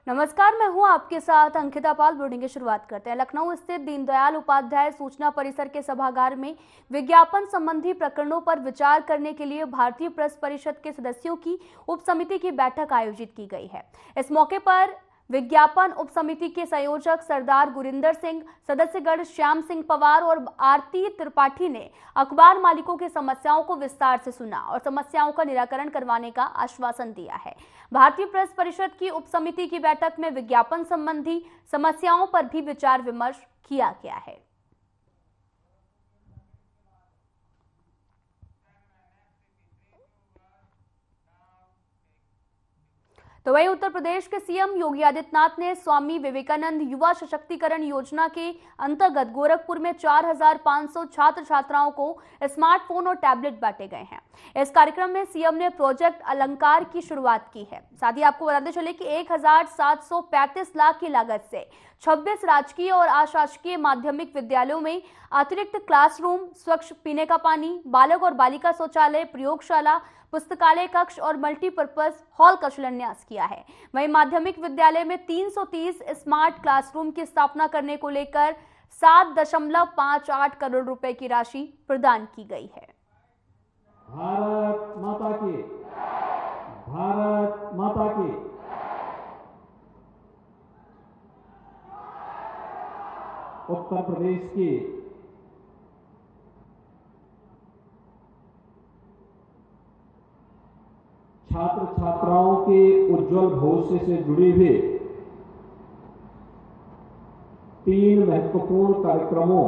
नमस्कार, मैं हूं आपके साथ अंकिता पाल। ब्रीडिंग की शुरुआत करते हैं। लखनऊ स्थित दीनदयाल उपाध्याय सूचना परिसर के सभागार में विज्ञापन संबंधी प्रकरणों पर विचार करने के लिए भारतीय प्रेस परिषद के सदस्यों की उप समिति की बैठक आयोजित की गई है। इस मौके पर विज्ञापन उप समिति के संयोजक सरदार गुरिंदर सिंह, सदस्यगण श्याम सिंह पवार और आरती त्रिपाठी ने अखबार मालिकों की समस्याओं को विस्तार से सुना और समस्याओं का निराकरण करवाने का आश्वासन दिया है। भारतीय प्रेस परिषद की उप समिति की बैठक में विज्ञापन संबंधी समस्याओं पर भी विचार विमर्श किया गया है। तो वहीं उत्तर प्रदेश के सीएम योगी आदित्यनाथ ने स्वामी विवेकानंद युवा सशक्तिकरण योजना के अंतर्गत गोरखपुर में 4,500 छात्र छात्राओं को स्मार्टफोन और टैबलेट बांटे गए हैं। इस कार्यक्रम में सीएम ने प्रोजेक्ट अलंकार की शुरुआत की है। साथ ही आपको बताते चले कि 1,735 लाख की लागत से 26 राजकीय और अशासकीय माध्यमिक विद्यालयों में अतिरिक्त क्लासरूम, स्वच्छ पीने का पानी, बालक और बालिका शौचालय, प्रयोगशाला, पुस्तकालय कक्ष और मल्टीपर्पज हॉल का शिलान्यास किया है। वहीं माध्यमिक विद्यालय में 330 स्मार्ट क्लासरूम की स्थापना करने को लेकर 7.58 करोड़ रुपए की राशि प्रदान की गई है। भारत माता की, भारत माता की। उत्तर प्रदेश की छात्र छात्राओं के उज्जवल भविष्य से जुड़े हुए 3 महत्वपूर्ण कार्यक्रमों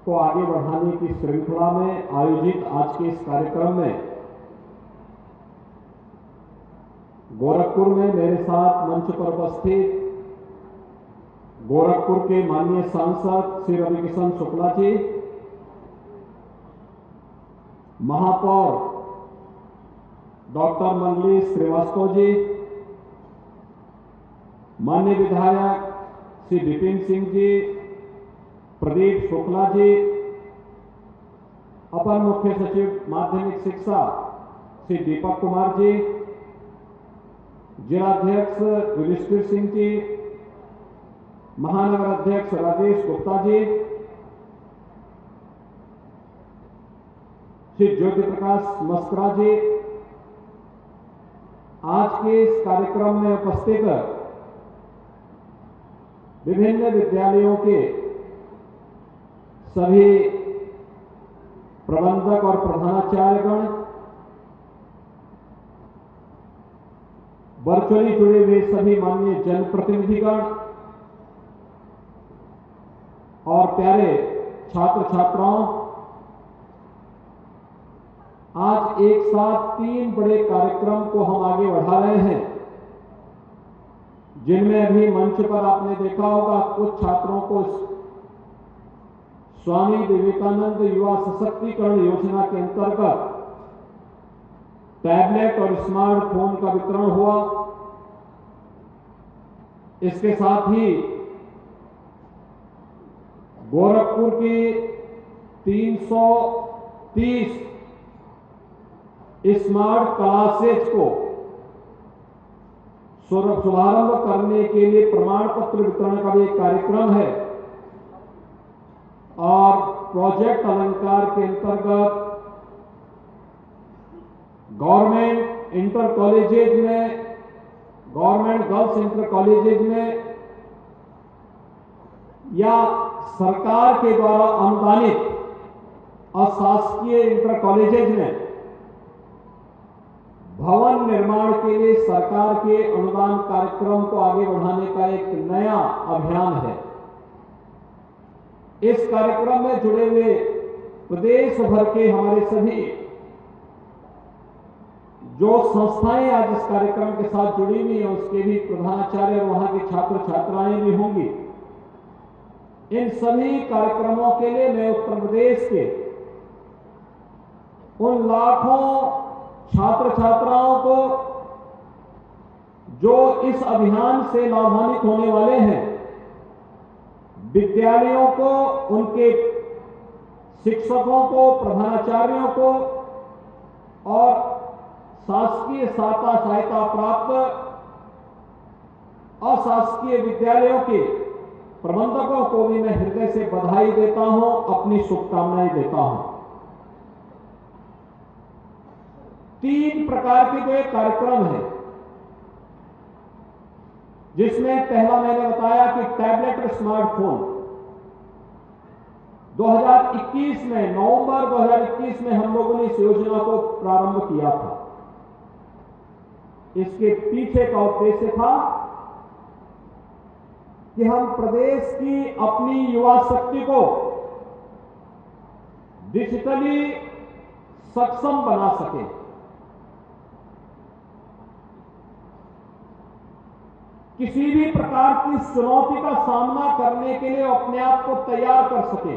को आगे बढ़ाने की श्रृंखला में आयोजित आज के इस कार्यक्रम में गोरखपुर में मेरे साथ मंच पर उपस्थित गोरखपुर के माननीय सांसद श्री रविकिशन शुक्ला जी, महापौर डॉक्टर मंगली श्रीवास्तव जी, माननीय विधायक श्री विपिन सिंह जी, प्रदीप शुक्ला जी, अपर मुख्य सचिव माध्यमिक शिक्षा श्री दीपक कुमार जी, जिलाध्यक्ष युधिष्ठिर सिंह जी, महानगर अध्यक्ष राजेश गुप्ता जी, श्री ज्योति प्रकाश मस्करा जी, आज के इस कार्यक्रम में उपस्थित विभिन्न विद्यालयों के सभी प्रबंधक और प्रधानाचार्यगण, वर्चुअली जुड़े हुए सभी माननीय जनप्रतिनिधिगण और प्यारे छात्र छात्राओं, आज एक साथ 3 बड़े कार्यक्रम को हम आगे बढ़ा रहे हैं, जिनमें अभी मंच पर आपने देखा होगा कुछ छात्रों को स्वामी विवेकानंद युवा सशक्तिकरण योजना के अंतर्गत टैबलेट और स्मार्टफोन का वितरण हुआ। इसके साथ ही गोरखपुर की 330 स्मार्ट क्लासेज को शुभारंभ करने के लिए प्रमाण पत्र वितरण का भी एक कार्यक्रम है और प्रोजेक्ट अलंकार के अंतर्गत गवर्नमेंट इंटर कॉलेजेज में, गवर्नमेंट गर्ल्स इंटर कॉलेजेज में या सरकार के द्वारा अनुदानित अशासकीय इंटर कॉलेजेज में भवन निर्माण के लिए सरकार के अनुदान कार्यक्रम को आगे बढ़ाने का एक नया अभियान है। इस कार्यक्रम में जुड़े हुए प्रदेश भर के हमारे सभी जो संस्थाएं आज इस कार्यक्रम के साथ जुड़ी हुई हैं, उसके भी प्रधानाचार्य और वहां के छात्र छात्राएं भी होंगी। इन सभी कार्यक्रमों के लिए मैं उत्तर प्रदेश के उन लाखों छात्र छात्राओं को जो इस अभियान से लाभान्वित होने वाले हैं, विद्यालयों को, उनके शिक्षकों को, प्रधानाचार्यों को और शासकीय सहायता प्राप्त अशासकीय विद्यालयों के प्रबंधकों को भी मैं हृदय से बधाई देता हूं, अपनी शुभकामनाएं देता हूं। 3 प्रकार के जो एक कार्यक्रम है, जिसमें पहला मैंने बताया कि टैबलेट और स्मार्टफोन 2021 में, नवंबर 2021 में हम लोगों ने इस योजना को प्रारंभ किया था। इसके पीछे का उद्देश्य था कि हम प्रदेश की अपनी युवा शक्ति को डिजिटली सक्षम बना सके। किसी भी प्रकार की चुनौती का सामना करने के लिए अपने आप को तैयार कर सके।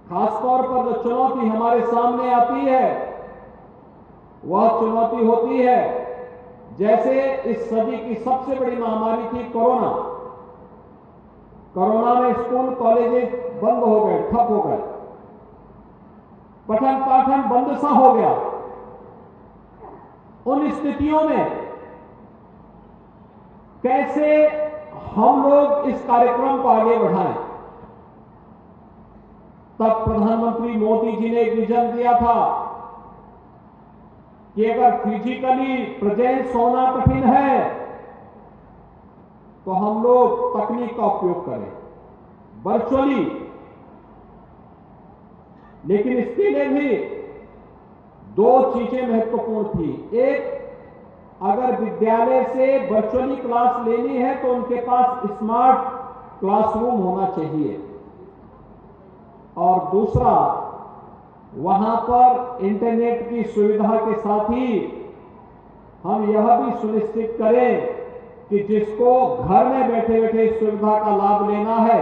खासतौर पर जो चुनौती हमारे सामने आती है, वह चुनौती होती है, जैसे इस सदी की सबसे बड़ी महामारी थी कोरोना। कोरोना में स्कूल कॉलेजेस बंद हो गए, ठप हो गए, पठन पाठन बंद सा हो गया। उन स्थितियों में कैसे हम लोग इस कार्यक्रम को आगे बढ़ाएं? तब प्रधानमंत्री मोदी जी ने एक विजन दिया था कि अगर फिजिकली प्रेजेंस होना कठिन है तो हम लोग तकनीक का उपयोग करें, वर्चुअली। लेकिन इसके लिए भी 2 चीजें महत्वपूर्ण थी। एक, अगर विद्यालय से वर्चुअली क्लास लेनी है तो उनके पास स्मार्ट क्लासरूम होना चाहिए, और दूसरा, वहां पर इंटरनेट की सुविधा के साथ ही हम यह भी सुनिश्चित करें कि जिसको घर में बैठे बैठे इस सुविधा का लाभ लेना है,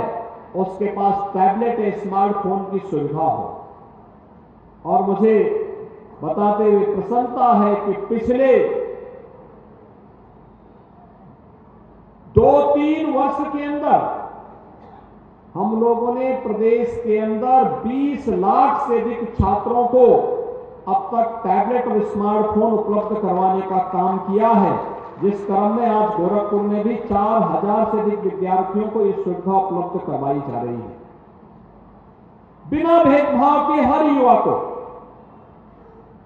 उसके पास टैबलेट या स्मार्टफोन की सुविधा हो। और मुझे बताते हुए प्रसन्नता है कि पिछले 2-3 वर्ष के अंदर हम लोगों ने प्रदेश के अंदर 20 लाख से अधिक छात्रों को अब तक टैबलेट और स्मार्टफोन उपलब्ध करवाने का काम किया है, जिस क्रम में आज गोरखपुर में भी 4000 से अधिक विद्यार्थियों को यह सुविधा उपलब्ध करवाई जा रही है। बिना भेदभाव के हर युवा को,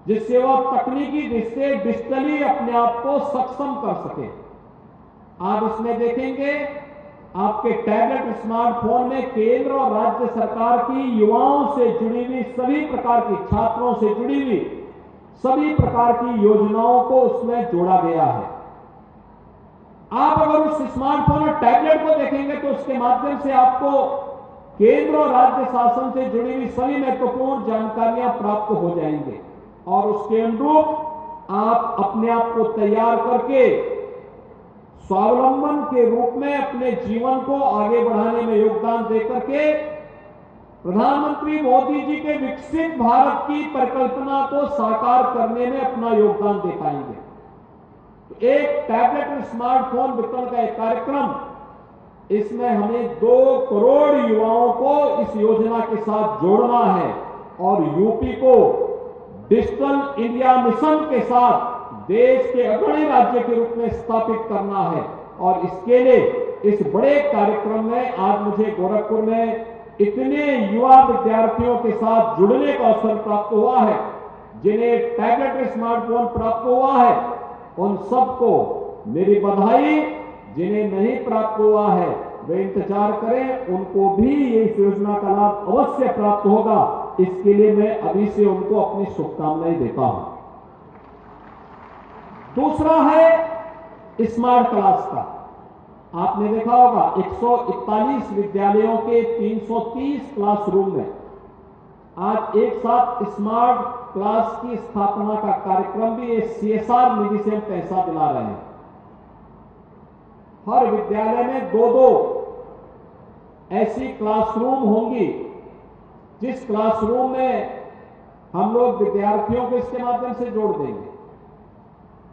जिससे वह तकनीकी दृष्टि से डिजिटली अपने आप को सक्षम कर सके। आप इसमें देखेंगे, आपके टैबलेट स्मार्टफोन में केंद्र और राज्य सरकार की युवाओं से जुड़ी हुई सभी प्रकार की, छात्रों से जुड़ी हुई सभी प्रकार की योजनाओं को उसमें जोड़ा गया है। आप अगर उस स्मार्टफोन और टैबलेट को देखेंगे तो उसके माध्यम से आपको केंद्र और राज्य शासन से जुड़ी हुई सभी महत्वपूर्ण जानकारियां प्राप्त हो जाएंगे, और उसके अनुरूप आप अपने आप को तैयार करके स्वावलंबन के रूप में अपने जीवन को आगे बढ़ाने में योगदान देकर के प्रधानमंत्री मोदी जी के विकसित भारत की परिकल्पना को साकार करने में अपना योगदान दे पाएंगे। तो एक टैबलेट और स्मार्टफोन वितरण का एक कार्यक्रम, इसमें हमें 2 करोड़ युवाओं को इस योजना के साथ जोड़ना है और यूपी को डिजिटल इंडिया मिशन के साथ देश के अग्रणी राज्य के रूप में स्थापित करना है। और इसके लिए इस बड़े कार्यक्रम में आज मुझे गोरखपुर में इतने युवा विद्यार्थियों के साथ जुड़ने का अवसर प्राप्त हुआ है, जिन्हें टैबलेट स्मार्टफोन प्राप्त हुआ है, उन सबको मेरी बधाई। जिन्हें नहीं प्राप्त हुआ है वे इंतजार करें, उनको भी इस योजना का लाभ अवश्य प्राप्त होगा। इसके लिए मैं अभी से उनको अपनी शुभकामनाएं देता हूं। दूसरा है स्मार्ट क्लास का। आपने देखा होगा 141 विद्यालयों के 330 क्लासरूम में आज एक साथ स्मार्ट क्लास की स्थापना का कार्यक्रम भी CSR निधि से हम पैसा दिला रहे हैं। हर विद्यालय में 2-2 ऐसी क्लासरूम होंगी, जिस क्लासरूम में हम लोग विद्यार्थियों को इसके माध्यम से जोड़ देंगे,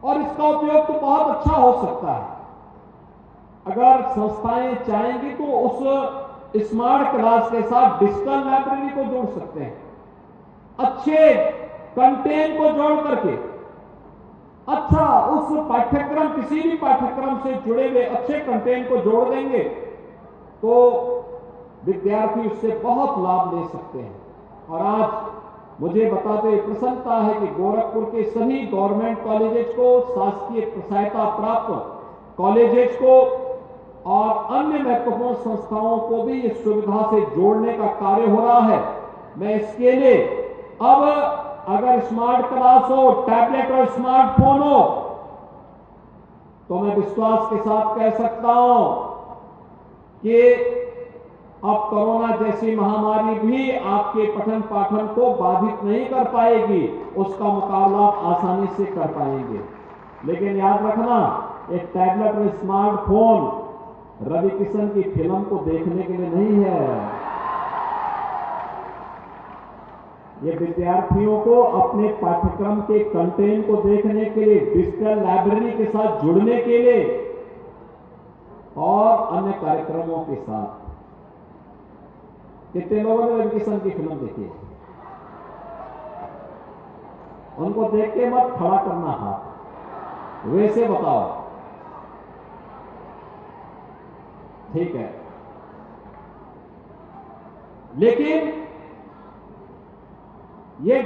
और इसका उपयोग तो बहुत अच्छा हो सकता है। अगर संस्थाएं चाहेंगी तो उस स्मार्ट क्लास के साथ डिजिटल लाइब्रेरी को जोड़ सकते हैं, अच्छे कंटेंट को जोड़ करके अच्छा उस पाठ्यक्रम, किसी भी पाठ्यक्रम से जुड़े हुए अच्छे कंटेंट को जोड़ देंगे तो विद्यार्थी उससे बहुत लाभ ले सकते हैं। और आज मुझे बताते हुए प्रसन्नता है कि गोरखपुर के सभी गवर्नमेंट कॉलेजेस को, शासकीय सहायता प्राप्त कॉलेजेस को और अन्य महत्वपूर्ण संस्थाओं को भी इस सुविधा से जोड़ने का कार्य हो रहा है। मैं इसके लिए अब अगर स्मार्ट क्लास हो, टैबलेट और स्मार्टफोन हो, तो मैं विश्वास के साथ कह सकता हूं कि अब कोरोना जैसी महामारी भी आपके पठन पाठन को बाधित नहीं कर पाएगी, उसका मुकाबला आप आसानी से कर पाएंगे। लेकिन याद रखना, एक टैबलेट और स्मार्टफोन रवि किशन की फिल्म को देखने के लिए नहीं है। ये विद्यार्थियों को अपने पाठ्यक्रम के कंटेंट को देखने के लिए, डिजिटल लाइब्रेरी के साथ जुड़ने के लिए और अन्य कार्यक्रमों के साथ। कितने लोगों ने रवि किशन की फिल्म देखी है? उनको देख के मत खड़ा करना हाथ, वैसे बताओ, ठीक है। लेकिन ये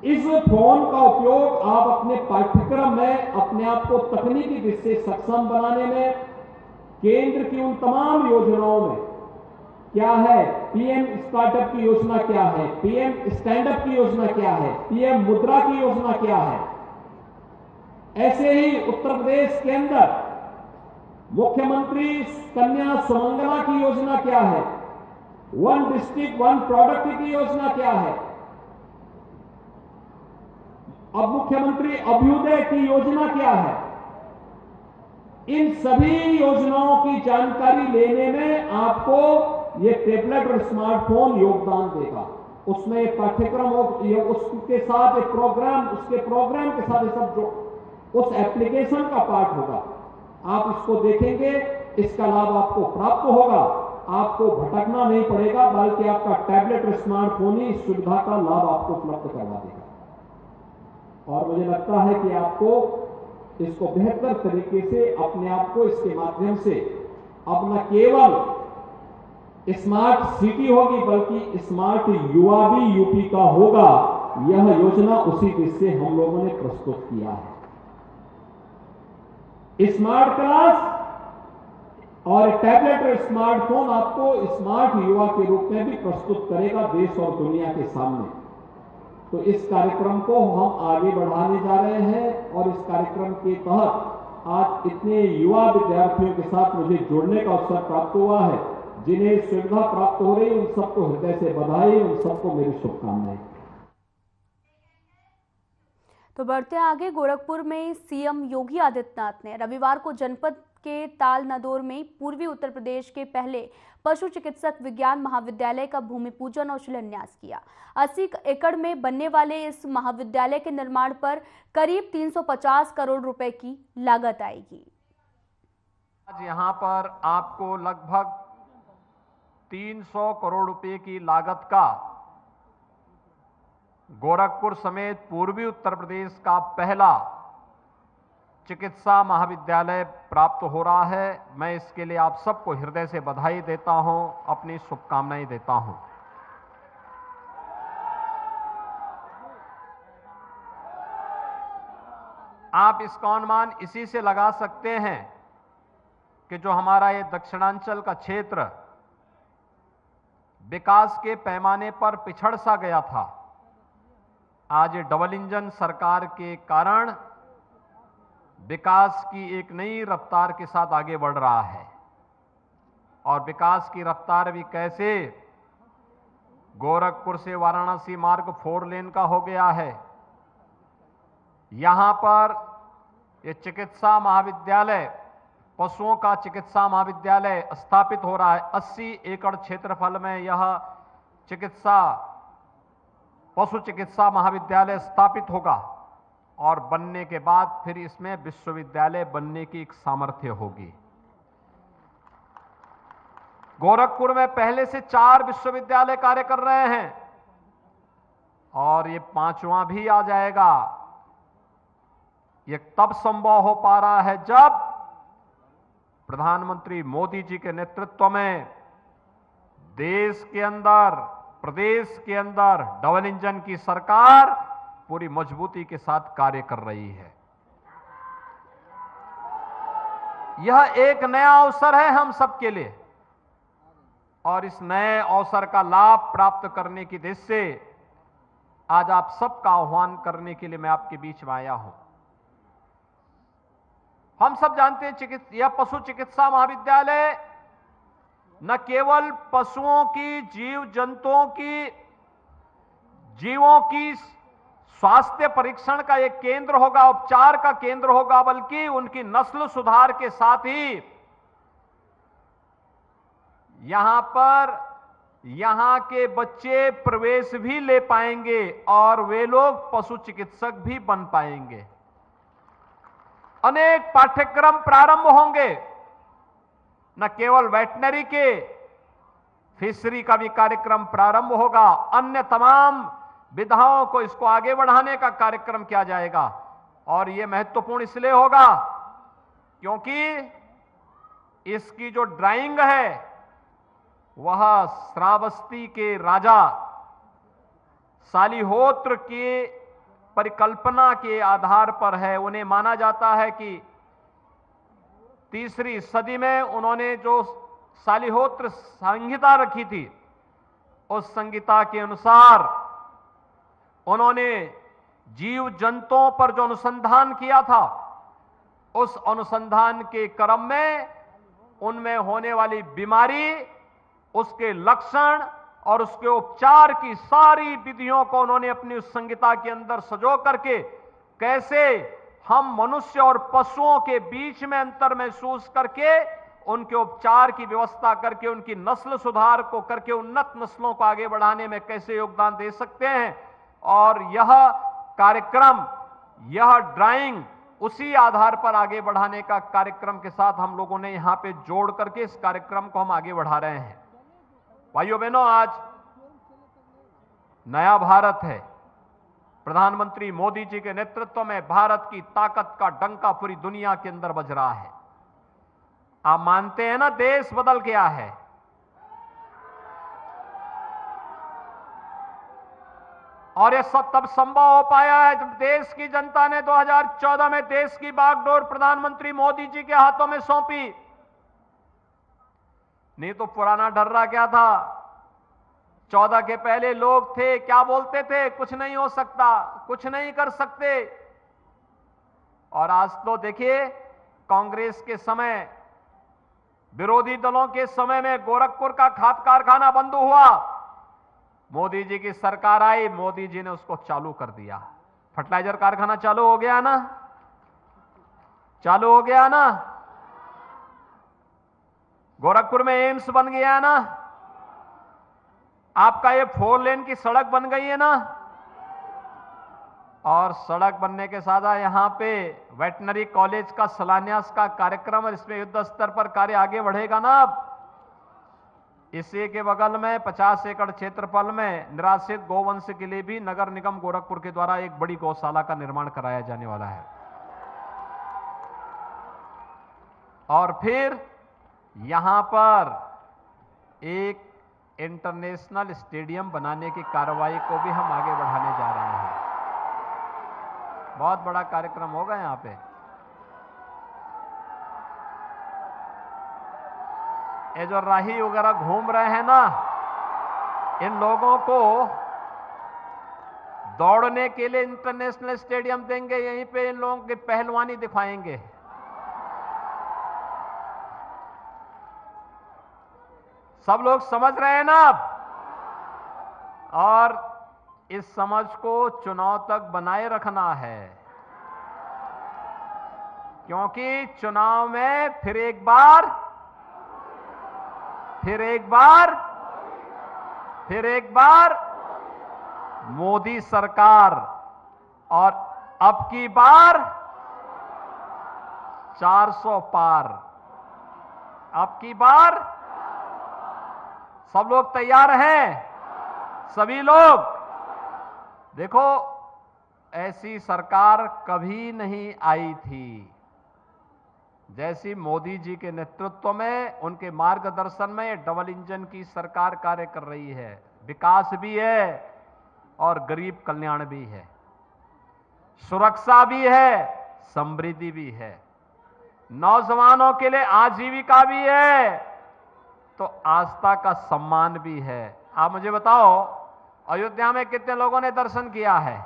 इस फोन का उपयोग आप अपने पाठ्यक्रम में अपने आप को तकनीकी दृष्टि से सक्षम बनाने में, केंद्र की उन तमाम योजनाओं में क्या है, पीएम स्टार्टअप की योजना क्या है, पीएम स्टैंड अप की योजना क्या है, पीएम मुद्रा की योजना क्या है, ऐसे ही उत्तर प्रदेश के अंदर मुख्यमंत्री कन्या सुमंगला की योजना क्या है, वन डिस्ट्रिक्ट वन प्रोडक्ट की योजना क्या है, अब मुख्यमंत्री अभ्युदय की योजना क्या है। इन सभी योजनाओं की जानकारी लेने में आपको ये टैबलेट और स्मार्टफोन योगदान देगा। उसमें पाठ्यक्रम हो, उसके साथ एक प्रोग्राम, उसके प्रोग्राम के साथ ये सब जो उस एप्लीकेशन का पार्ट होगा, आप इसको देखेंगे, इसका लाभ आपको प्राप्त होगा, आपको भटकना नहीं पड़ेगा, बल्कि आपका टैबलेट और स्मार्टफोन ही इस सुविधा का लाभ आपको उपलब्ध करवा देगा। और मुझे लगता है कि आपको इसको बेहतर तरीके से अपने आप को इसके माध्यम से अब न केवल स्मार्ट सिटी होगी, बल्कि स्मार्ट युवा भी यूपी का होगा। यह योजना उसी दिशा से हम लोगों ने प्रस्तुत किया है। स्मार्ट क्लास और टैबलेट और स्मार्टफोन आपको स्मार्ट युवा के रूप में भी प्रस्तुत करेगा देश और दुनिया के सामने। तो इस कार्यक्रम को हम आगे बढ़ाने जा रहे हैं और इस कार्यक्रम के तहत आज इतने युवा विद्यार्थियों के साथ मुझे जुड़ने का अवसर प्राप्त हुआ है। जिन्हें सुविधा प्राप्त हो रही है उन सबको हृदय से बधाई, उन सबको मेरी शुभकामनाएं। तो बढ़ते आगे, गोरखपुर में सीएम योगी आदित्यनाथ ने रविवार को जनपद के ताल नदौर में पूर्वी उत्तर प्रदेश के पहले पशु चिकित्सक विज्ञान महाविद्यालय का भूमि पूजन और शिलान्यास किया। 80 एकड़ में बनने वाले इस महाविद्यालय के निर्माण पर करीब 350 करोड़ रुपए की लागत आएगी। आज यहाँ पर आपको लगभग 300 करोड़ रुपए की लागत का गोरखपुर समेत पूर्वी उत्तर प्रदेश का पहला चिकित्सा महाविद्यालय प्राप्त हो रहा है। मैं इसके लिए आप सबको हृदय से बधाई देता हूं, अपनी शुभकामनाएं देता हूं। आप इसका अनुमान इसी से लगा सकते हैं कि जो हमारा ये दक्षिणांचल का क्षेत्र विकास के पैमाने पर पिछड़ सा गया था, आज डबल इंजन सरकार के कारण विकास की एक नई रफ्तार के साथ आगे बढ़ रहा है। और विकास की रफ्तार भी कैसे, गोरखपुर से वाराणसी मार्ग 4 लेन का हो गया है। यहां पर ये चिकित्सा महाविद्यालय, पशुओं का चिकित्सा महाविद्यालय स्थापित हो रहा है। 80 एकड़ क्षेत्रफल में यह पशु चिकित्सा महाविद्यालय स्थापित होगा और बनने के बाद फिर इसमें विश्वविद्यालय बनने की एक सामर्थ्य होगी। गोरखपुर में पहले से 4 विश्वविद्यालय कार्य कर रहे हैं और ये 5वां भी आ जाएगा। ये तब संभव हो पा रहा है जब प्रधानमंत्री मोदी जी के नेतृत्व में देश के अंदर, प्रदेश के अंदर डबल इंजन की सरकार पूरी मजबूती के साथ कार्य कर रही है। यह एक नया अवसर है हम सबके लिए और इस नए अवसर का लाभ प्राप्त करने की दृष्टि से आज आप सबका आह्वान करने के लिए मैं आपके बीच में आया हूं। हम सब जानते हैं यह पशु चिकित्सा महाविद्यालय न केवल पशुओं की, जीव जंतुओं की, जीवों की स्वास्थ्य परीक्षण का एक केंद्र होगा, उपचार का केंद्र होगा, बल्कि उनकी नस्ल सुधार के साथ ही यहां पर यहां के बच्चे प्रवेश भी ले पाएंगे और वे लोग पशु चिकित्सक भी बन पाएंगे। अनेक पाठ्यक्रम प्रारंभ होंगे, न केवल वेटनरी के, फिशरी का भी कार्यक्रम प्रारंभ होगा। अन्य तमाम विधाओं को इसको आगे बढ़ाने का कार्यक्रम किया जाएगा और यह महत्वपूर्ण इसलिए होगा क्योंकि इसकी जो ड्राइंग है वह श्रावस्ती के राजा सालिहोत्र की परिकल्पना के आधार पर है। उन्हें माना जाता है कि 3री सदी में उन्होंने जो सालिहोत्र संहिता रखी थी, उस संहिता के अनुसार उन्होंने जीव जंतुओं पर जो अनुसंधान किया था, उस अनुसंधान के क्रम में उनमें होने वाली बीमारी, उसके लक्षण और उसके उपचार की सारी विधियों को उन्होंने अपनी उस संहिता के अंदर संजो करके कैसे हम मनुष्य और पशुओं के बीच में अंतर महसूस करके उनके उपचार की व्यवस्था करके उनकी नस्ल सुधार को करके उन्नत नस्लों को आगे बढ़ाने में कैसे योगदान दे सकते हैं। और यह कार्यक्रम, यह ड्राइंग उसी आधार पर आगे बढ़ाने का कार्यक्रम के साथ हम लोगों ने यहां पे जोड़ करके इस कार्यक्रम को हम आगे बढ़ा रहे हैं। भाइयों बहनों, आज नया भारत है। प्रधानमंत्री मोदी जी के नेतृत्व में भारत की ताकत का डंका पूरी दुनिया के अंदर बज रहा है। आप मानते हैं ना, देश बदल गया है। और यह सब तब संभव हो पाया है जब देश की जनता ने 2014 में देश की बागडोर प्रधानमंत्री मोदी जी के हाथों में सौंपी। नहीं तो पुराना डर्रा क्या था, 14 के पहले लोग थे, क्या बोलते थे, कुछ नहीं हो सकता, कुछ नहीं कर सकते। और आज तो देखिए, कांग्रेस के समय, विरोधी दलों के समय में गोरखपुर का खाद कारखाना बंद हुआ, मोदी जी की सरकार आई, मोदी जी ने उसको चालू कर दिया। फर्टिलाइजर कारखाना चालू हो गया ना, चालू हो गया ना। गोरखपुर में एम्स बन गया ना। आपका ये 4 लेन की सड़क बन गई है ना। और सड़क बनने के साथ यहां पे वेटनरी कॉलेज का शिलान्यास का कार्यक्रम है, इसमें युद्ध स्तर पर कार्य आगे बढ़ेगा ना। अब इसी के बगल में 50 एकड़ क्षेत्रफल में निराश्रित गौवंश के लिए भी नगर निगम गोरखपुर के द्वारा एक बड़ी गौशाला का निर्माण कराया जाने वाला है। और फिर यहां पर एक इंटरनेशनल स्टेडियम बनाने की कार्रवाई को भी हम आगे बढ़ाने जा रहे हैं। बहुत बड़ा कार्यक्रम होगा यहां पे। ये जो राही वगैरह घूम रहे हैं ना, इन लोगों को दौड़ने के लिए इंटरनेशनल स्टेडियम देंगे, यहीं पे इन लोगों की पहलवानी दिखाएंगे। सब लोग समझ रहे हैं ना अब। और इस समझ को चुनाव तक बनाए रखना है, क्योंकि चुनाव में फिर एक बार मोदी सरकार, और अब की बार 400 पार। अब की बार सब लोग तैयार हैं? सभी लोग देखो, ऐसी सरकार कभी नहीं आई थी जैसी मोदी जी के नेतृत्व में, उनके मार्गदर्शन में डबल इंजन की सरकार कार्य कर रही है। विकास भी है और गरीब कल्याण भी है, सुरक्षा भी है, समृद्धि भी है, नौजवानों के लिए आजीविका भी है, तो आस्था का सम्मान भी है। आप मुझे बताओ, अयोध्या में कितने लोगों ने दर्शन किया है?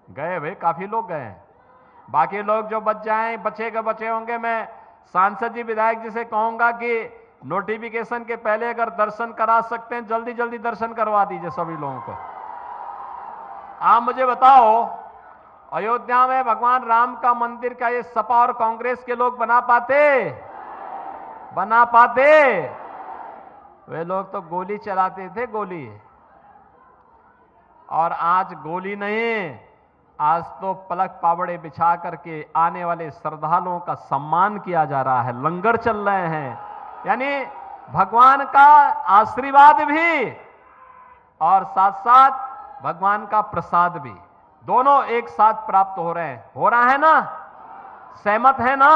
गए भाई, काफी लोग गए हैं। बाकी लोग जो बचे होंगे, मैं सांसद जी, विधायक जी से कहूंगा कि नोटिफिकेशन के पहले अगर दर्शन करा सकते हैं, जल्दी जल्दी दर्शन करवा दीजिए सभी लोगों को। आप मुझे बताओ, अयोध्या में भगवान राम का मंदिर का ये सपा और कांग्रेस के लोग बना पाते? वे लोग तो गोली चलाते थे, गोली। और आज गोली नहीं, आज तो पलक पावड़े बिछा करके आने वाले श्रद्धालुओं का सम्मान किया जा रहा है, लंगर चल रहे हैं। यानी भगवान का आशीर्वाद भी और साथ साथ भगवान का प्रसाद भी, दोनों एक साथ प्राप्त हो रहे हैं। हो रहा है ना? सहमत है ना?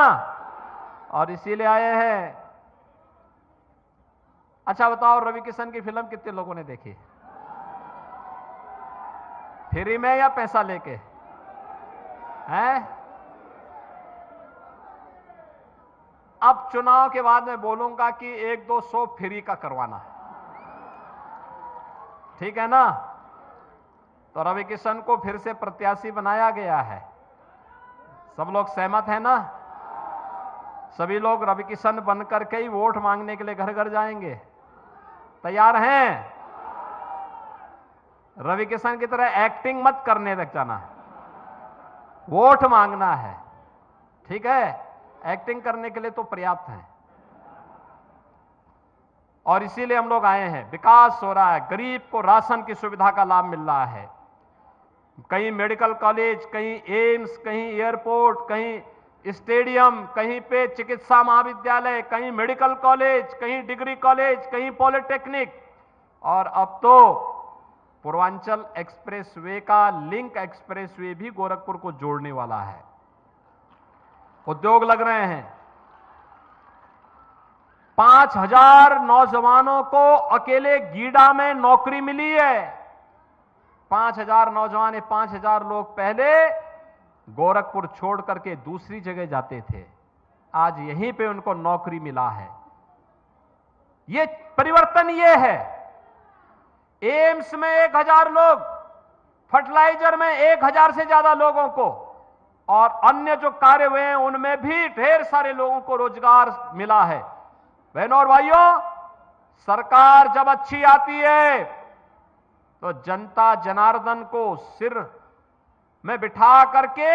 और इसीलिए आए हैं। अच्छा बताओ, रवि किशन की फिल्म कितने लोगों ने देखी? फ्री में या पैसा लेके? हैं? अब चुनाव के बाद मैं बोलूंगा कि 1-2 शो फ्री का करवाना है, ठीक है ना? तो रवि किशन को फिर से प्रत्याशी बनाया गया है। सब लोग सहमत हैं ना? सभी लोग रवि किशन बनकर के ही वोट मांगने के लिए घर घर जाएंगे। तैयार हैं? रवि किशन की तरह एक्टिंग मत करने तक जाना, वोट मांगना है, ठीक है? एक्टिंग करने के लिए तो पर्याप्त है। और इसीलिए हम लोग आए हैं। विकास हो रहा है, गरीब को राशन की सुविधा का लाभ मिल रहा है। कहीं मेडिकल कॉलेज, कहीं एम्स, कहीं एयरपोर्ट, कहीं स्टेडियम, कहीं पे चिकित्सा महाविद्यालय, कहीं मेडिकल कॉलेज, कहीं डिग्री कॉलेज, कहीं पॉलिटेक्निक, और अब तो पूर्वांचल एक्सप्रेसवे का लिंक एक्सप्रेसवे भी गोरखपुर को जोड़ने वाला है। उद्योग लग रहे हैं। 5000 नौजवानों को अकेले गीडा में नौकरी मिली है। 5000 नौजवान, 5000 लोग पहले गोरखपुर छोड़ करके दूसरी जगह जाते थे, आज यहीं पे उनको नौकरी मिला है। ये परिवर्तन ये है। एम्स में 1000 लोग, फर्टिलाइजर में 1000 से ज्यादा लोगों को, और अन्य जो कार्य हुए हैं उनमें भी ढेर सारे लोगों को रोजगार मिला है। बहनों और भाइयों, सरकार जब अच्छी आती है तो जनता जनार्दन को सिर में बिठा करके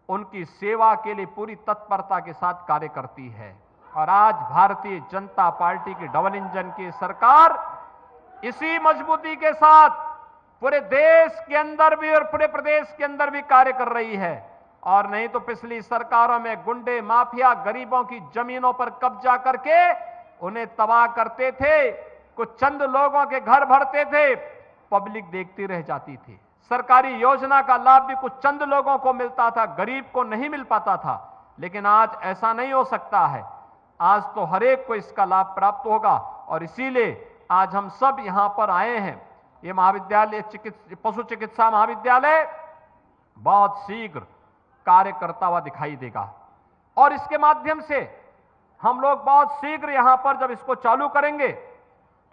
उनकी सेवा के लिए पूरी तत्परता के साथ कार्य करती है। और आज भारतीय जनता पार्टी की डबल इंजन की सरकार इसी मजबूती के साथ पूरे देश के अंदर भी और पूरे प्रदेश के अंदर भी कार्य कर रही है। और नहीं तो पिछली सरकारों में गुंडे माफिया गरीबों की जमीनों पर कब्जा करके उन्हें तबाह करते थे, कुछ चंद लोगों के घर भरते थे, पब्लिक देखती रह जाती थी। सरकारी योजना का लाभ भी कुछ चंद लोगों को मिलता था, गरीब को नहीं मिल पाता था। लेकिन आज ऐसा नहीं हो सकता है, आज तो हर एक को इसका लाभ प्राप्त होगा। और इसीलिए आज हम सब यहां पर आए हैं। ये महाविद्यालय, पशु चिकित्सा महाविद्यालय बहुत शीघ्र कार्य करता हुआ दिखाई देगा, और इसके माध्यम से हम लोग बहुत शीघ्र यहां पर जब इसको चालू करेंगे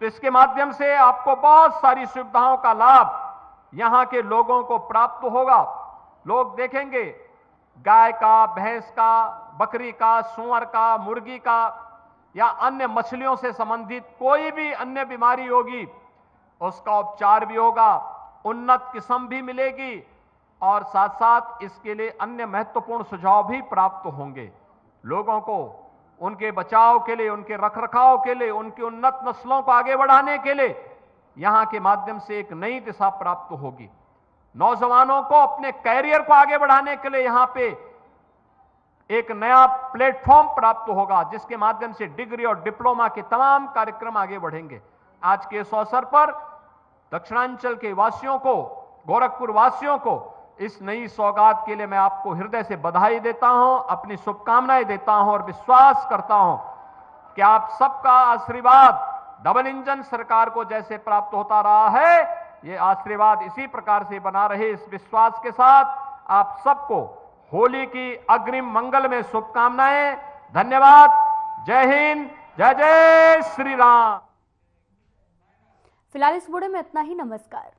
तो इसके माध्यम से आपको बहुत सारी सुविधाओं का लाभ यहां के लोगों को प्राप्त होगा। लोग देखेंगे गाय का, भैंस का, बकरी का, सूअर का, मुर्गी का या अन्य मछलियों से संबंधित कोई भी अन्य बीमारी होगी, उसका उपचार भी होगा, उन्नत किस्म भी मिलेगी, और साथ साथ इसके लिए अन्य महत्वपूर्ण सुझाव भी प्राप्त होंगे। लोगों को उनके बचाव के लिए, उनके रखरखाव के लिए, उनकी उन्नत नस्लों को आगे बढ़ाने के लिए यहां के माध्यम से एक नई दिशा प्राप्त होगी। नौजवानों को अपने कैरियर को आगे बढ़ाने के लिए यहां पे एक नया प्लेटफॉर्म प्राप्त होगा, जिसके माध्यम से डिग्री और डिप्लोमा के तमाम कार्यक्रम आगे बढ़ेंगे। आज के इस अवसर पर दक्षिणांचल के वासियों को, गोरखपुर वासियों को इस नई सौगात के लिए मैं आपको हृदय से बधाई देता हूं, अपनी शुभकामनाएं देता हूं और विश्वास करता हूं कि आप सबका आशीर्वाद डबल इंजन सरकार को जैसे प्राप्त होता रहा है, ये आशीर्वाद इसी प्रकार से बना रहे। इस विश्वास के साथ आप सबको होली की अग्रिम मंगल में शुभकामनाएं। धन्यवाद। जय हिंद, जय जय श्री राम। फिलहाल इस बुलेटिन में इतना ही। नमस्कार।